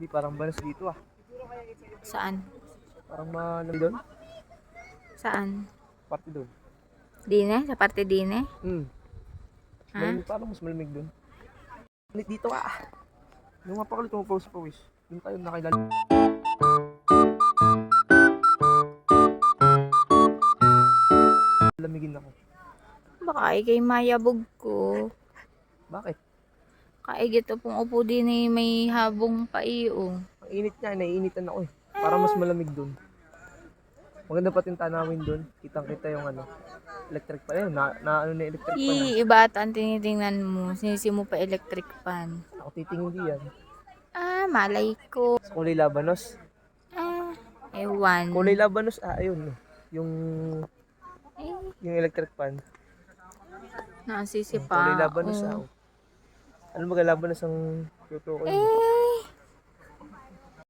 Di parang banas dito ah. Saan? Parang malamig doon. Saan? Party doon. Dine? Sa parte dine? Ha? Malamig, parang mas malamig doon. Dito ah. Yung nga pa ulit mo post po wish. Yung tayo nakilala. Lamigin ako. Baka ikay mayabog ko. Bakit? Kaigit pong upo din may habong paiyo. Ang init niya, naiinitan ako eh. Para mas malamig doon. Maganda pa yung tanawin doon. Kitang-kita yung ano. Electric pa yun. Ano na electric pa na. Iba ata ang tinitingnan mo. Sinisi mo pa electric fan. Ako titingin di yan. Ah, malay ko. Sa kulay labanos. Ah, ewan. Kulay labanos, ayun. Yung, Eh, yung electric fan. nasisi pa. Kulay labanos, Ano ba labanos ang tutukoy mo?